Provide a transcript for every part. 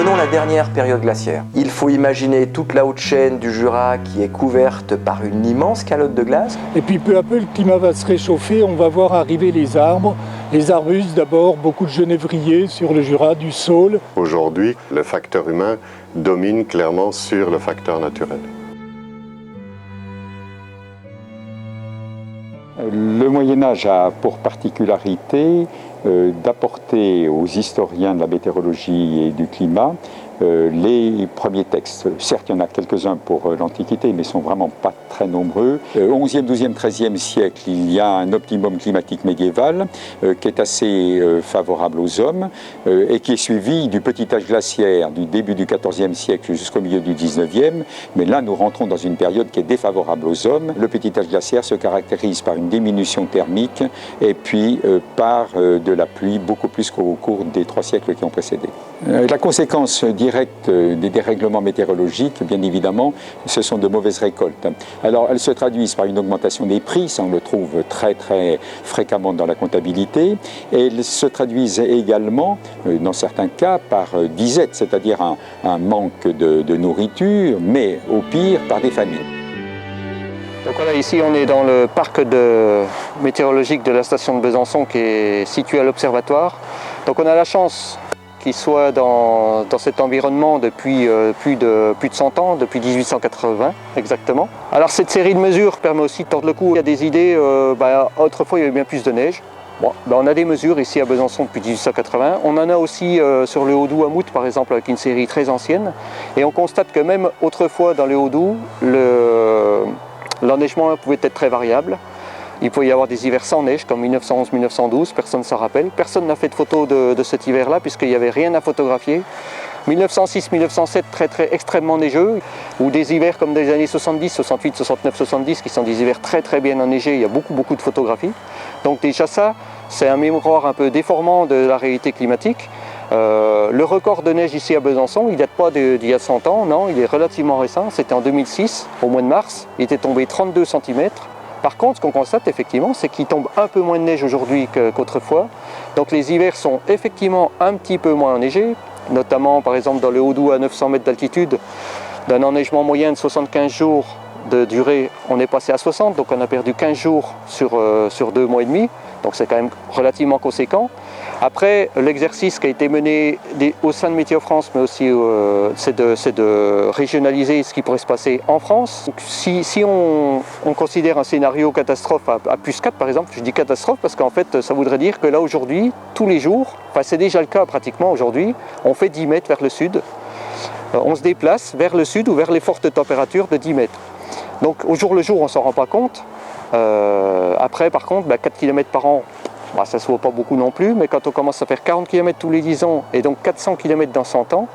Prenons la dernière période glaciaire. Il faut imaginer toute la haute chaîne du Jura qui est couverte par une immense calotte de glace. Et puis peu à peu, le climat va se réchauffer, on va voir arriver les arbustes d'abord, beaucoup de genévriers sur le Jura, du saule. Aujourd'hui, le facteur humain domine clairement sur le facteur naturel. Le Moyen-Âge a pour particularité d'apporter aux historiens de la météorologie et du climat les premiers textes. Certes, il y en a quelques-uns pour l'Antiquité, mais ils ne sont vraiment pas très nombreux. Au XIe, XIIe, XIIIe siècle, il y a un optimum climatique médiéval qui est assez favorable aux hommes et qui est suivi du petit âge glaciaire du début du XIVe siècle jusqu'au milieu du XIXe. Mais là, nous rentrons dans une période qui est défavorable aux hommes. Le petit âge glaciaire se caractérise par une diminution thermique et puis par de la pluie, beaucoup plus qu'au cours des 3 siècles qui ont précédé. La conséquence directe des dérèglements météorologiques, bien évidemment, ce sont de mauvaises récoltes. Alors, elles se traduisent par une augmentation des prix, ça on le trouve très fréquemment dans la comptabilité, et elles se traduisent également, dans certains cas, par disette, c'est-à-dire un manque de nourriture, mais au pire, par des famines. Donc voilà, ici on est dans le parc météorologique de la station de Besançon qui est situé à l'Observatoire. Donc on a la chance qu'il soit dans cet environnement depuis plus de 100 ans, depuis 1880 exactement. Alors cette série de mesures permet aussi de tordre le cou. Il y a des idées, autrefois il y avait bien plus de neige. Bon, on a des mesures ici à Besançon depuis 1880. On en a aussi sur le Haut-Doubs à Mout par exemple avec une série très ancienne. Et on constate que même autrefois dans le Haut-Doubs, l'enneigement pouvait être très variable. Il pouvait y avoir des hivers sans neige, comme 1911-1912, personne ne s'en rappelle. Personne n'a fait de photo de cet hiver-là, puisqu'il n'y avait rien à photographier. 1906-1907, très extrêmement neigeux, ou des hivers comme des années 70, 68, 69, 70, qui sont des hivers très bien enneigés, il y a beaucoup de photographies. Donc déjà ça, c'est un miroir un peu déformant de la réalité climatique. Le record de neige ici à Besançon, il ne date pas d'il y a 100 ans, non, il est relativement récent, c'était en 2006, au mois de mars, il était tombé 32 cm. Par contre, ce qu'on constate effectivement, c'est qu'il tombe un peu moins de neige aujourd'hui qu'autrefois. Donc les hivers sont effectivement un petit peu moins enneigés, notamment par exemple dans le Haut-Doubs à 900 mètres d'altitude, d'un enneigement moyen de 75 jours de durée, on est passé à 60, donc on a perdu 15 jours sur 2 mois et demi, donc c'est quand même relativement conséquent. Après, l'exercice qui a été mené au sein de Météo France, mais aussi c'est de régionaliser ce qui pourrait se passer en France. Donc, si on considère un scénario catastrophe à plus 4 par exemple, je dis catastrophe parce qu'en fait ça voudrait dire que là aujourd'hui, tous les jours, enfin c'est déjà le cas pratiquement aujourd'hui, on fait 10 mètres vers le sud, on se déplace vers le sud ou vers les fortes températures de 10 mètres. Donc au jour le jour on ne s'en rend pas compte. Après par contre 4 km par an, ça ne se voit pas beaucoup non plus, mais quand on commence à faire 40 km tous les 10 ans et donc 400 km dans 100 ans,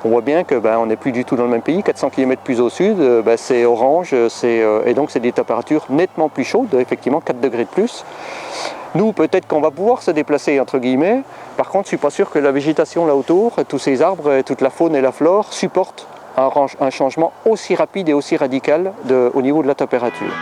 on voit bien que on n'est plus du tout dans le même pays. 400 km plus au sud, c'est orange, et donc c'est des températures nettement plus chaudes, effectivement 4 degrés de plus. Nous, peut-être qu'on va pouvoir se déplacer, entre guillemets. Par contre, je ne suis pas sûr que la végétation là autour, tous ces arbres, toute la faune et la flore supportent un changement aussi rapide et aussi radical au niveau de la température.